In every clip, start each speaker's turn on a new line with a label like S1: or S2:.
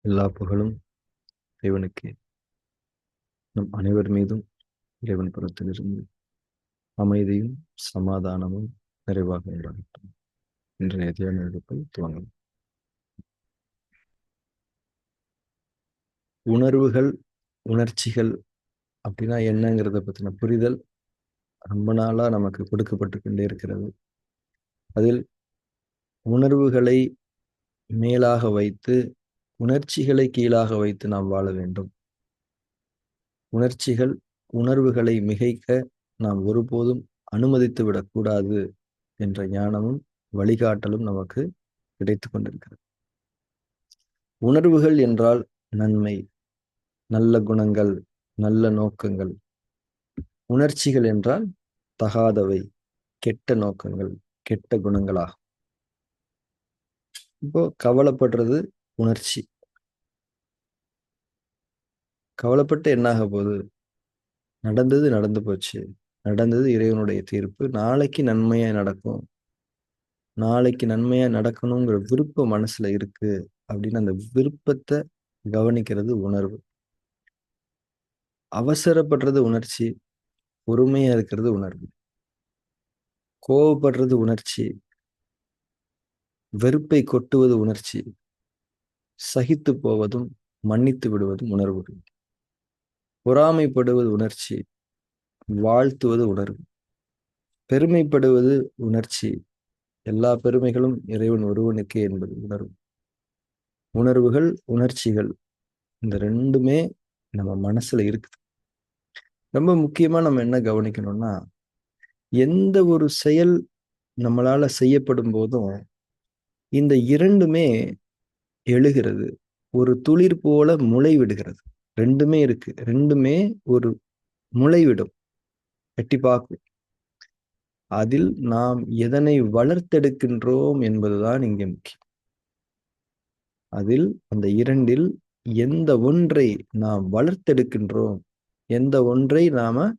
S1: எல்லா புகழும் இறைவனுக்கே. நம் அனைவர் மீதும் இறைவன் புறத்திலிருந்து அமைதியும் சமாதானமும் நிறைவாக உண்டாகட்டும். இன்றைய தியான எடுப்பை துவங்கலாம். உணர்வுகள், உணர்ச்சிகள் அப்படின்னா என்னங்கிறத பற்றின புரிதல் ரொம்ப நாளா நமக்கு கொடுக்கப்பட்டு கொண்டே இருக்கிறது. அதில் உணர்வுகளை மேலாக வைத்து உணர்ச்சிகளை கீழாக வைத்து நாம் வாழ வேண்டும். உணர்ச்சிகள், உணர்வுகளை மிகைக்க நாம் ஒருபோதும் அனுமதித்து விடக்கூடாது என்ற ஞானமும் வழிகாட்டலும் நமக்கு கிடைத்துக் கொண்டிருக்கிறது. உணர்வுகள் என்றால் நன்மை, நல்ல குணங்கள், நல்ல நோக்கங்கள். உணர்ச்சிகள் என்றால் தகாதவை, கெட்ட நோக்கங்கள், கெட்ட குணங்களாகும். இப்போ கவலைப்படுறது உணர்ச்சி. கவலைப்பட்டு என்னாக போகுது? நடந்தது நடந்து போச்சு, நடந்தது இறைவனுடைய தீர்ப்பு, நாளைக்கு நன்மையா நடக்கும், நாளைக்கு நன்மையா நடக்கணுங்கிற விருப்பம் மனசுல இருக்கு அப்படின்னு அந்த விருப்பத்தை கவனிக்கிறது உணர்வு. அவசரப்படுறது உணர்ச்சி, பொறுமையா இருக்கிறது உணர்வு. கோவப்படுறது உணர்ச்சி, வெறுப்பை கொட்டுவது உணர்ச்சி, சகித்து போவதும் மன்னித்து விடுவதும் உணர்வுகள். பொறாமைப்படுவது உணர்ச்சி, வாழ்த்துவது உணர்வு. பெருமைப்படுவது உணர்ச்சி, எல்லா பெருமைகளும் இறைவன் ஒருவனுக்கே என்பது உணர்வு. உணர்வுகள், உணர்ச்சிகள் இந்த ரெண்டுமே நம்ம மனசுல இருக்குது. ரொம்ப முக்கியமா நம்ம என்ன கவனிக்கணும்னா, எந்த ஒரு செயல் நம்மளால செய்யப்படும் போதும் இந்த இரண்டுமே எழுகிறது. ஒரு துளிர் போல முளை விடுகிறது. ரெண்டுமே இருக்கு. ரெண்டுமே ஒரு முளை விடும், எட்டி பார்க்கும். அதில் நாம் எதனை வளர்த்தெடுக்கின்றோம் என்பதுதான் இங்கே முக்கியம். அதில் அந்த இரண்டில் எந்த ஒன்றை நாம் வளர்த்தெடுக்கின்றோம், எந்த ஒன்றை நாம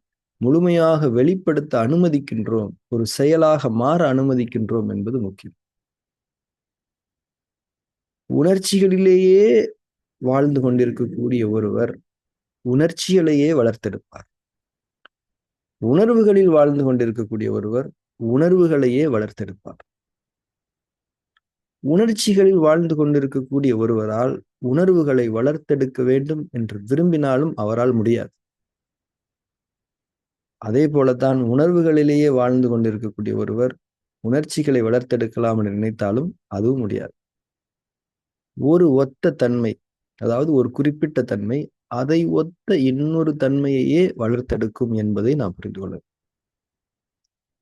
S1: முழுமையாக வெளிப்படுத்த அனுமதிக்கின்றோம், ஒரு செயலாக மாற அனுமதிக்கின்றோம் என்பது முக்கியம். உணர்ச்சிகளிலேயே வாழ்ந்து கொண்டிருக்கக்கூடிய ஒருவர் உணர்ச்சிகளையே வளர்த்தெடுப்பார். உணர்வுகளில் வாழ்ந்து கொண்டிருக்கக்கூடிய ஒருவர் உணர்வுகளையே வளர்த்தெடுப்பார். உணர்ச்சிகளில் வாழ்ந்து கொண்டிருக்கக்கூடிய ஒருவரால் உணர்வுகளை வளர்த்தெடுக்க வேண்டும் என்று விரும்பினாலும் அவரால் முடியாது. அதே போலத்தான் உணர்வுகளிலேயே வாழ்ந்து கொண்டிருக்கக்கூடிய ஒருவர் உணர்ச்சிகளை வளர்த்தெடுக்கலாம் என்று நினைத்தாலும் அதுவும் முடியாது. ஒரு ஒத்த தன்மை, அதாவது ஒரு குறிப்பிட்ட தன்மை அதை ஒத்த இன்னொரு தன்மையையே வளர்த்தெடுக்கும் என்பதை நாம் புரிந்து கொள்ள.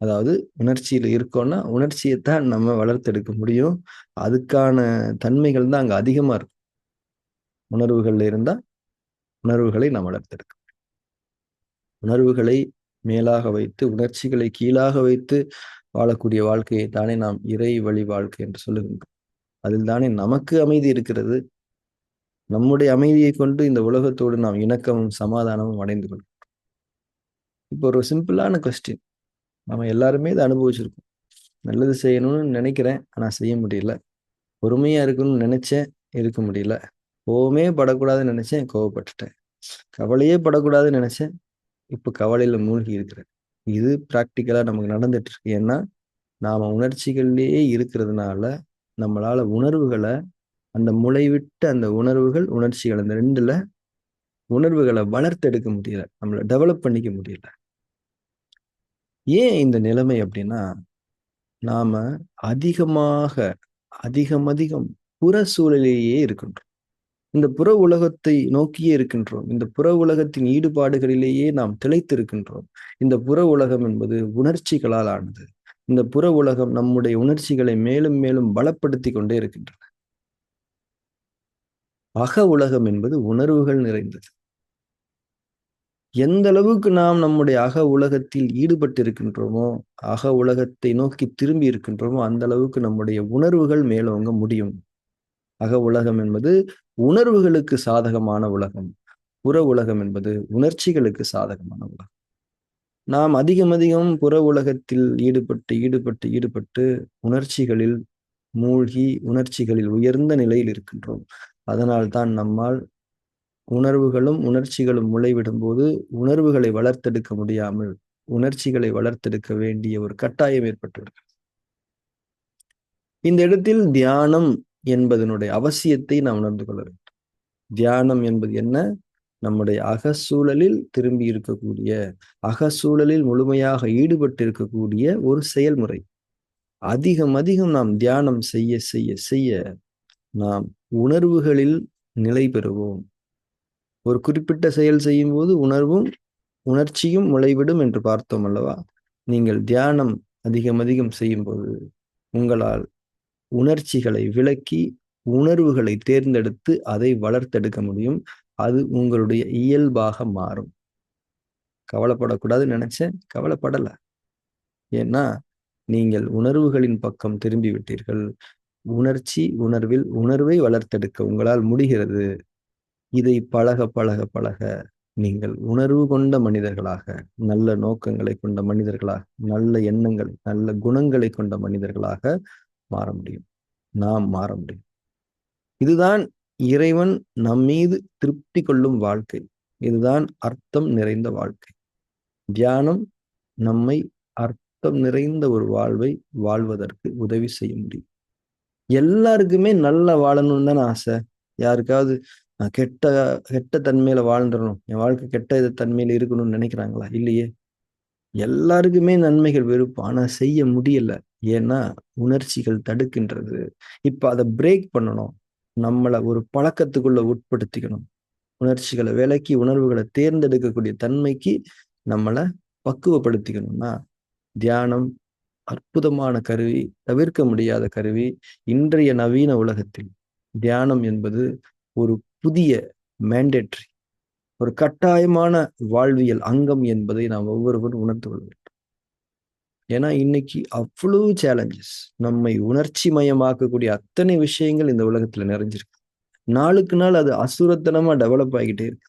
S1: அதாவது உணர்ச்சியில இருக்கோம்னா உணர்ச்சியைத்தான் நம்ம வளர்த்தெடுக்க முடியும். அதுக்கான தன்மைகள் தான் அங்க அதிகமா இருக்கும். உணர்வுகள்ல இருந்தா உணர்வுகளை நாம் வளர்த்தெடுக்க. உணர்வுகளை மேலாக வைத்து உணர்ச்சிகளை கீழாக வைத்து வாழக்கூடிய வாழ்க்கையை தானே நாம் இறை வழி வாழ்க்கை என்று சொல்லுகின்றோம். அதில் தானே நமக்கு அமைதி இருக்கிறது. நம்முடைய அமைதியை கொண்டு இந்த உலகத்தோடு நாம் இணக்கமும் சமாதானமும் அடைந்து கொள்ளும். இப்போ ஒரு சிம்பிளான கொஸ்டின், நம்ம எல்லாருமே இதை அனுபவிச்சிருக்கோம். நல்லது செய்யணும்னு நினைக்கிறேன், ஆனா செய்ய முடியல. பொறுமையா இருக்கணும்னு நினைச்சேன், இருக்க முடியல. கோவமே படக்கூடாதுன்னு நினைச்சேன், கோவப்பட்டுட்டேன். கவலையே படக்கூடாதுன்னு நினைச்சேன், இப்ப கவலையில மூழ்கி இருக்கிறேன். இது பிராக்டிக்கலா நமக்கு நடந்துட்டு இருக்கு. ஏன்னா நாம உணர்ச்சிகள்லயே இருக்கிறதுனால நம்மளால உணர்வுகளை, அந்த முளைவிட்ட அந்த உணர்வுகள் உணர்ச்சிகள் அந்த ரெண்டுல உணர்வுகளை வளர்த்தெடுக்க முடியல, நம்மளை டெவலப் பண்ணிக்க முடியல. ஏன் இந்த நிலைமை அப்படின்னா, நாம அதிகமாக அதிகம் புற சூழலிலேயே இருக்கின்றோம். இந்த புற உலகத்தை நோக்கியே இருக்கின்றோம். இந்த புற உலகத்தின் ஈடுபாடுகளிலேயே நாம் திளைத்து இருக்கின்றோம். இந்த புற உலகம் என்பது உணர்ச்சிகளால் ஆனது. இந்த புற உலகம் நம்முடைய உணர்ச்சிகளை மேலும் மேலும் பலப்படுத்தி கொண்டே இருக்கின்றன. அக உலகம் என்பது உணர்வுகள் நிறைந்தது. எந்த அளவுக்கு நாம் நம்முடைய அக உலகத்தில் ஈடுபட்டு இருக்கின்றோமோ, அக உலகத்தை நோக்கி திரும்பி இருக்கின்றோமோ, அந்த அளவுக்கு நம்முடைய உணர்வுகள் மேலோங்க முடியும். அக உலகம் என்பது உணர்வுகளுக்கு சாதகமான உலகம். புற உலகம் என்பது உணர்ச்சிகளுக்கு சாதகமான உலகம். நாம் அதிகம் புற உலகத்தில் ஈடுபட்டு உணர்ச்சிகளில் மூழ்கி உணர்ச்சிகளில் உயர்ந்த நிலையில் இருக்கின்றோம். அதனால்தான் நம்மால் உணர்வுகளும் உணர்ச்சிகளும் முளைவிடும் போது உணர்வுகளை வளர்த்தெடுக்க முடியாமல் உணர்ச்சிகளை வளர்த்தெடுக்க வேண்டிய ஒரு கட்டாயம் ஏற்பட்டுவிடும். இந்த இடத்தில் தியானம் என்பதனுடைய அவசியத்தை நாம் உணர்ந்து கொள்ள வேண்டும். தியானம் என்பது என்ன? நம்முடைய அகசூழலில் திரும்பி இருக்கக்கூடிய, அகசூழலில் முழுமையாக ஈடுபட்டு இருக்கக்கூடிய ஒரு செயல்முறை. அதிகம் அதிகம் நாம் தியானம் செய்ய செய்ய செய்ய நாம் உணர்வுகளில் நிலை பெறுவோம். ஒரு குறிப்பிட்ட செயல் செய்யும் போது உணர்வும் உணர்ச்சியும் முளைவிடும் என்று பார்த்தோம் அல்லவா? நீங்கள் தியானம் அதிகம் அதிகம் செய்யும்போது உங்களால் உணர்ச்சிகளை விலக்கி உணர்வுகளை தேர்ந்தெடுத்து அதை வளர்த்தெடுக்க முடியும். அது உங்களுடைய இயல்பாக மாறும். கவலைப்படக்கூடாதுன்னு நினைச்சேன், கவலைப்படல. ஏன்னா நீங்கள் உணர்வுகளின் பக்கம் திரும்பி விட்டீர்கள். உணர்ச்சி உணர்வில் உணர்வை வளர்த்தெடுக்க உங்களால் முடிகிறது. இதை பழக பழக பழக நீங்கள் உணர்வு கொண்ட மனிதர்களாக, நல்ல நோக்கங்களை கொண்ட மனிதர்களாக, நல்ல எண்ணங்கள், நல்ல குணங்களை கொண்ட மனிதர்களாக மாற முடியும். நாம் மாற முடியும். இதுதான் இறைவன் நம்மீது திருப்தி கொள்ளும் வாழ்க்கை. இதுதான் அர்த்தம் நிறைந்த வாழ்க்கை. தியானம் நம்மை அர்த்தம் நிறைந்த ஒரு வாழ்வை வாழ்வதற்கு உதவி செய்ய முடியும். எல்லாருக்குமே நல்லா வாழணும்னு தானே ஆசை. யாருக்காவது கெட்ட கெட்ட தன்மையில வாழ்ந்துடணும், என் வாழ்க்கை கெட்ட தன்மையில இருக்கணும்னு நினைக்கிறாங்களா? இல்லையே. எல்லாருக்குமே நன்மைகள் விருப்பம். ஆனா செய்ய முடியல. ஏன்னா உணர்ச்சிகள் தடுக்கின்றது. இப்ப அதை பிரேக் பண்ணணும். நம்மளை ஒரு பழக்கத்துக்குள்ள உட்படுத்திக்கணும். உணர்ச்சிகளை விலக்கி உணர்வுகளை தேர்ந்தெடுக்கக்கூடிய தன்மைக்கு நம்மளை பக்குவப்படுத்திக்கணும்னா தியானம் அற்புதமான கருவி, தவிர்க்க முடியாத கருவி. இன்றைய நவீன உலகத்தில் தியானம் என்பது ஒரு புதிய மேண்டேட்ரி, ஒரு கட்டாயமான வாழ்வியல் அங்கம் என்பதை நாம் ஒவ்வொருவரும் உணர்ந்து கொள்ள வேண்டும். ஏன்னா இன்னைக்கு அவ்வளவு சேலஞ்சஸ், நம்மை உணர்ச்சி மயமாக்கக்கூடிய அத்தனை விஷயங்கள் இந்த உலகத்துல நிறைஞ்சிருக்கு. நாளுக்கு நாள் அது அசுரத்தனமா டெவலப் ஆகிட்டே இருக்கு.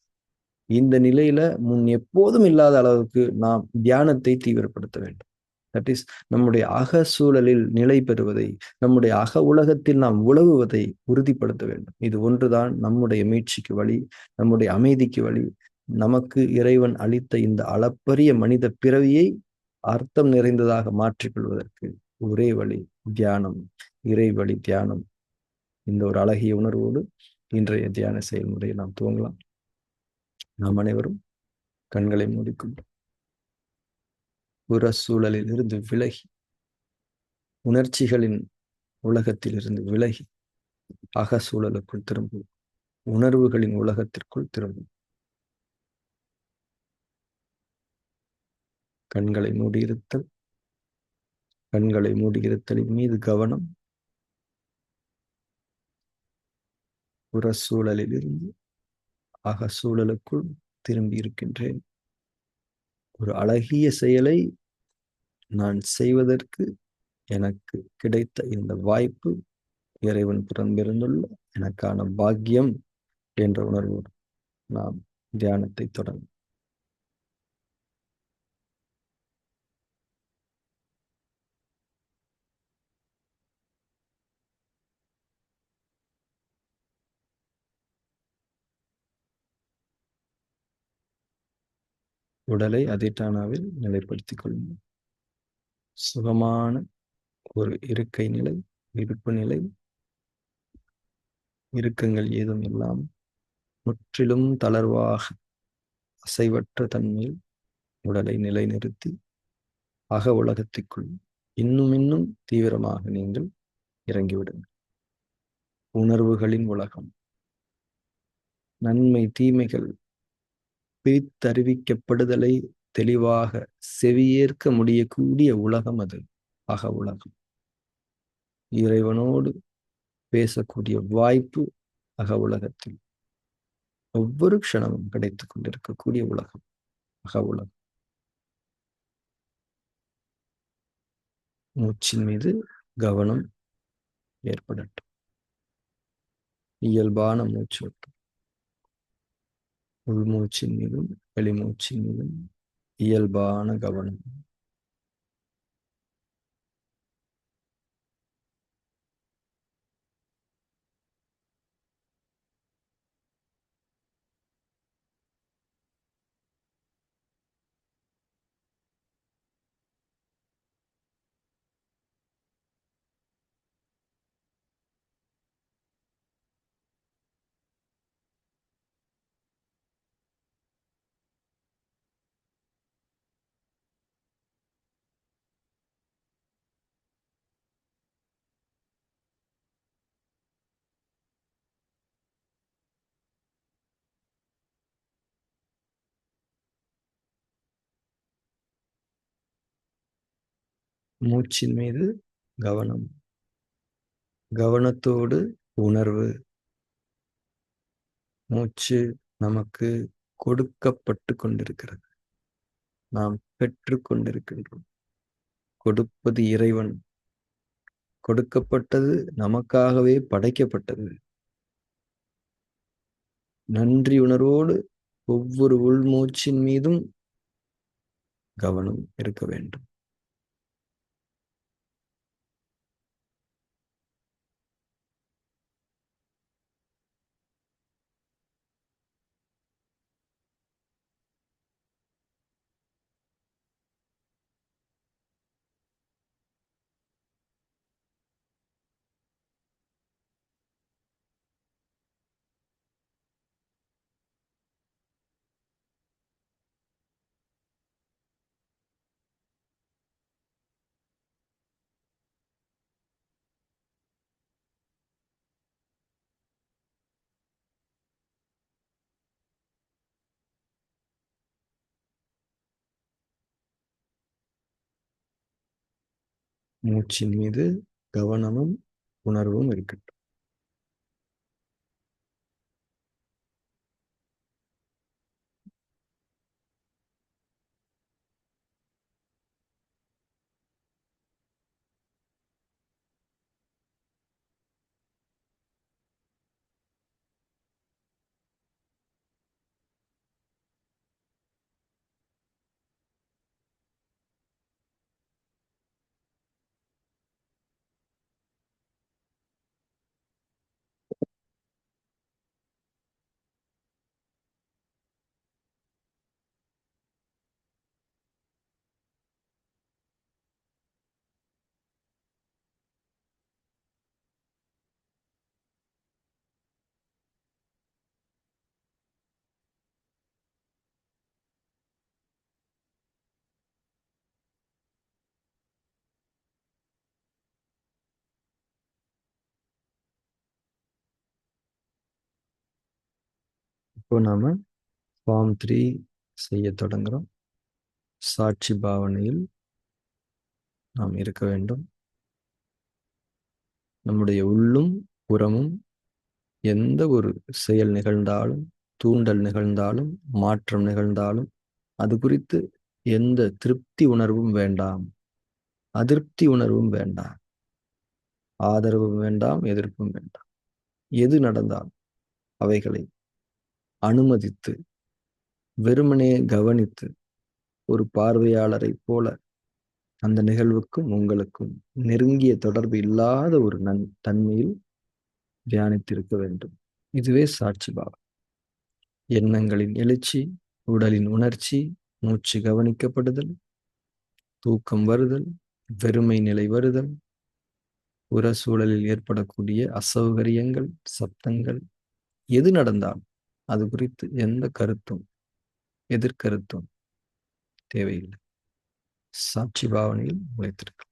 S1: இந்த நிலையில முன் எப்போதும் இல்லாத அளவுக்கு நாம் தியானத்தை தீவிரப்படுத்த வேண்டும். தட் இஸ் நம்முடைய அக சூழலில் நிலை பெறுவதை, நம்முடைய அக உலகத்தில் நாம் உலவுவதை உறுதிப்படுத்த வேண்டும். இது ஒன்றுதான் நம்முடைய மீட்சிக்கு வழி, நம்முடைய அமைதிக்கு வழி. நமக்கு இறைவன் அளித்த இந்த அளப்பரிய மனித பிறவியை அர்த்தம் நிறைந்ததாக மாற்றிக்கொள்வதற்கு ஒரே வழி தியானம், இறை வழி தியானம். இந்த ஒரு அழகிய உணர்வோடு இன்றைய தியான செயல்முறையை நாம் துவங்கலாம். நாம் அனைவரும் கண்களை மூடிக்கொண்டு புற சூழலில் இருந்து விலகி, உணர்ச்சிகளின் உலகத்தில் இருந்து விலகி அக சூழலுக்குள் திரும்பும், உணர்வுகளின் உலகத்திற்குள் திரும்பும். கண்களை மூடியிருத்தல், கண்களை மூடியிருத்தலின் மீது கவனம். புற சூழலில் இருந்து அக சூழலுக்குள் திரும்பி இருக்கின்றேன். ஒரு அழகிய செயலை நான் செய்வதற்கு எனக்கு கிடைத்த இந்த வாய்ப்பு இறைவன் புறம்பிருந்துள்ள எனக்கான பாக்கியம் என்ற உணர்வோடு நாம் தியானத்தை தொடரும். உடலை அதிட்டானாவில் நிலைப்படுத்திக் கொள்ளுங்கள். சுகமான ஒரு இருக்கை நிலை, இருப்பு நிலை, இறுக்கங்கள் ஏதும் இல்லாமல் முற்றிலும் தளர்வாக அசைவற்ற தன்மையில் உடலை நிலைநிறுத்தி அக உலகத்திற்குள் இன்னும் இன்னும் தீவிரமாக நீங்கள் இறங்கிவிடுங்கள். உணர்வுகளின் உலகம், நன்மை தீமைகள் பிரித்தறிவிக்கப்படுதலை தெளிவாக செவியேற்க முடியக்கூடிய உலகம் அது அக உலகம். இறைவனோடு பேசக்கூடிய வாய்ப்பு அக உலகத்தில் ஒவ்வொரு க்ஷணமும் கிடைத்துக் கொண்டிருக்கக்கூடிய உலகம் அக உலகம். மூச்சின் மீது கவனம் ஏற்படட்டும். இயல்பான மூச்சோட்டம். உள்மூச்சின் மீதும் வெளிமூச்சின் மீதும் இயல்பான கவனம். மூச்சின் மீது கவனம், கவனத்தோடு உணர்வு. மூச்சு நமக்கு கொடுக்கப்பட்டு கொண்டிருக்கிறது. நாம் பெற்று கொண்டிருக்கின்றோம். கொடுப்பது இறைவன். கொடுக்கப்பட்டது நமக்காகவே படைக்கப்பட்டது. நன்றி உணர்வோடு ஒவ்வொரு உள்மூச்சின் மீதும் கவனம் இருக்க வேண்டும். மூச்சின் மீது கவனமும் உணர்வும் இருக்கட்டும். இப்போ நாம ஃபார்ம் 3 செய்ய தொடங்குறோம். சாட்சி பாவனையில் நாம் இருக்க வேண்டும். நம்முடைய உள்ளும் புறமும் எந்த ஒரு செயல் நிகழ்ந்தாலும், தூண்டல் நிகழ்ந்தாலும், மாற்றம் நிகழ்ந்தாலும் அது குறித்து எந்த திருப்தி உணர்வும் வேண்டாம், அதிருப்தி உணர்வும் வேண்டாம், ஆதரவும் வேண்டாம், எதிர்ப்பும் வேண்டாம். எது நடந்தாலும் அவைகளை அனுமதித்து வெறுமனே கவனித்து ஒரு பார்வையாளரை போல அந்த நிகழ்வுக்கும் உங்களுக்கும் நெருங்கிய தொடர்பு இல்லாத ஒரு தன்மையில் தியானித்திருக்க வேண்டும். இதுவே சாட்சி பாவம். எண்ணங்களின் எழுச்சி, உடலின் உணர்ச்சி, மூச்சு கவனிக்கப்படுதல், தூக்கம் வருதல், வெறுமை நிலை வருதல், புற சூழலில் ஏற்படக்கூடிய அசௌகரியங்கள், சப்தங்கள், எது நடந்தாலும் அது குறித்து எந்த கருத்தும் எதிர்கருத்தும் தேவையில்லை. சாட்சி பாவனையில் உழைத்திருக்கலாம்.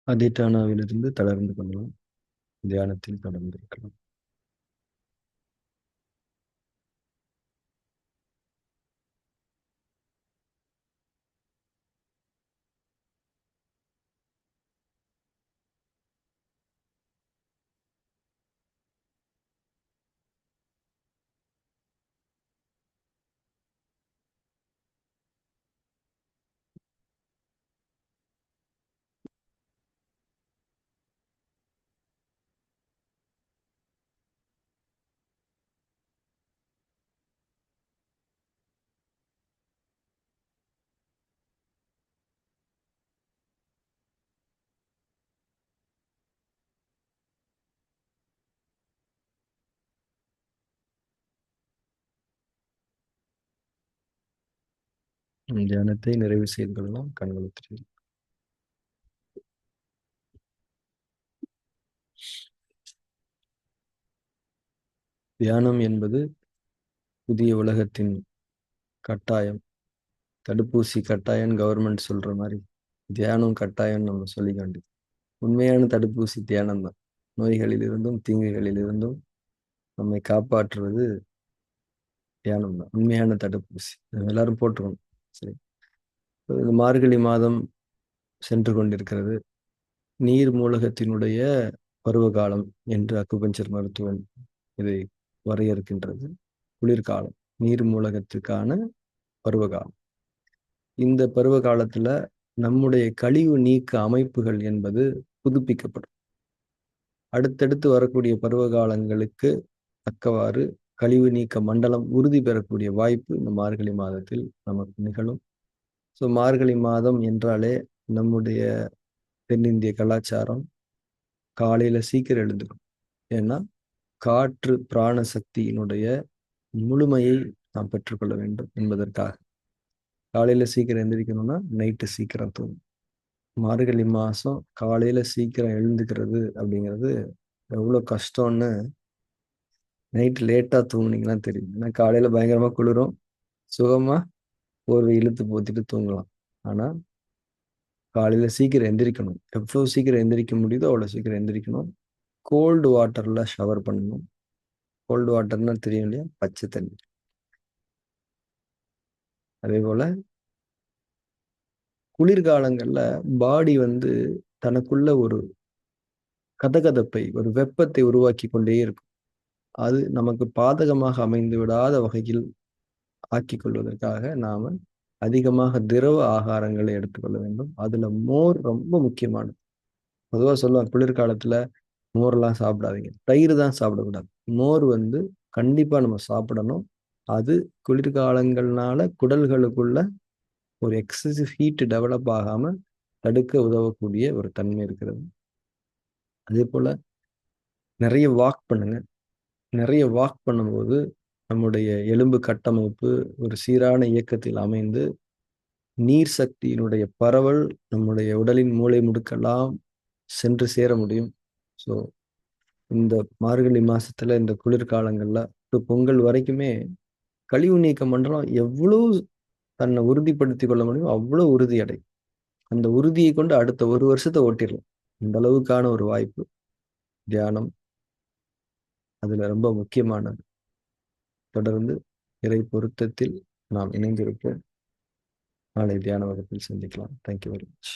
S1: அதிட்டானாவிலிருந்து தளர்ந்து கொள்ளலாம். தியானத்தில் தொடர்ந்து இருக்கலாம். தியானத்தை நிறைவு செய்து கொள்ளலாம். கண்களை திறந்து. தியானம் என்பது புதிய உலகத்தின் கட்டாயம். தடுப்பூசி கட்டாயம் கவர்மெண்ட் சொல்ற மாதிரி தியானம் கட்டாயம் நம்ம சொல்லிக்காண்டி. உண்மையான தடுப்பூசி தியானம் தான். நோய்களிலிருந்தும் தீங்குகளிலிருந்தும் நம்மை காப்பாற்றுவது தியானம் தான். உண்மையான தடுப்பூசி எல்லாரும் போட்டுக்கணும். சரி, இந்த மார்கழி மாதம் சென்று கொண்டிருக்கிறது. நீர் மூலகத்தினுடைய பருவகாலம் என்று அக்குபஞ்சர் மருத்துவம் இதை வரையறுக்கின்றது. குளிர்காலம், நீர் மூலகத்துக்கான பருவகாலம். இந்த பருவ காலத்துல நம்முடைய கழிவு நீக்க அமைப்புகள் என்பது புதுப்பிக்கப்படும். அடுத்தடுத்து வரக்கூடிய பருவ காலங்களுக்கு தக்கவாறு கழிவு நீக்க மண்டலம் உறுதி பெறக்கூடிய வாய்ப்பு இந்த மார்கழி மாதத்தில் நமக்கு நிகழும். ஸோ மார்கழி மாதம் என்றாலே நம்முடைய தென்னிந்திய கலாச்சாரம் காலையில சீக்கிரம் எழுந்துக்கும். ஏன்னா காற்று பிராண சக்தியினுடைய முழுமையை நாம் பெற்றுக்கொள்ள வேண்டும் என்பதற்காக காலையில சீக்கிரம் எந்திரிக்கணும்னா நைட்டு சீக்கிரம் தூங்கும். மார்கழி மாசம் காலையில சீக்கிரம் எழுந்துக்கிறது அப்படிங்கிறது எவ்வளோ கஷ்டம்னு நைட்டு லேட்டா தூங்குனீங்கன்னா தெரியும். ஏன்னா காலையில பயங்கரமா குளிரும், சுகமா போர்வை இழுத்து போத்திட்டு தூங்கலாம். ஆனா காலையில சீக்கிரம் எந்திரிக்கணும். எவ்வளோ சீக்கிரம் எந்திரிக்க முடியுதோ அவ்வளோ சீக்கிரம் எந்திரிக்கணும். கோல்டு வாட்டர்ல ஷவர் பண்ணணும். கோல்டு வாட்டர்னா தெரியும் இல்லையா, பச்சை தண்ணி. அதே போல குளிர்காலங்கள்ல பாடி வந்து தனக்குள்ள ஒரு கதகதப்பை, ஒரு வெப்பத்தை உருவாக்கி கொண்டே இருக்கும். அது நமக்கு பாதகமாக அமைந்து விடாத வகையில் ஆக்கிக் கொள்வதற்காக நாம அதிகமாக திரவ ஆகாரங்களை எடுத்துக்கொள்ள வேண்டும். அதுல மோர் ரொம்ப முக்கியமானது. பொதுவா சொல்லுவாங்க குளிர்காலத்துல மோர்லாம் சாப்பிடாதீங்க, தயிர் தான் சாப்பிடக்கூடாது. மோர் வந்து கண்டிப்பா நம்ம சாப்பிடணும். அது குளிர்காலங்கள்னால குடல்களுக்குள்ள ஒரு எக்ஸசிவ் ஹீட் டெவலப் ஆகாம தடுக்க உதவக்கூடிய ஒரு தன்மை இருக்கிறது. அதே போல நிறைய வாக் பண்ணுங்க. நிறைய வாக் பண்ணும்போது நம்முடைய எலும்பு கட்டமைப்பு ஒரு சீரான இயக்கத்தில் அமைந்து நீர் சக்தியினுடைய பரவல் நம்முடைய உடலின் மூளை முடுக்கெல்லாம் சென்று சேர முடியும். ஸோ இந்த மார்கழி மாசத்துல இந்த குளிர்காலங்கள்ல பொங்கல் வரைக்குமே கழிவு நீக்க மண்டலம் எவ்வளவு தன்னை உறுதிப்படுத்திக் கொள்ள முடியும் அவ்வளவு உறுதி அடை. அந்த உறுதியை கொண்டு அடுத்த ஒரு வருஷத்தை ஓட்டிடலாம். இந்த அளவுக்கான ஒரு வாய்ப்பு தியானம் அதுல ரொம்ப முக்கியமானது. தொடர்ந்து இறை பொருத்தத்தில் நாம் இணைந்திருப்போம். நாளை தியான வகுப்பில் சந்திக்கலாம். Thank you very much.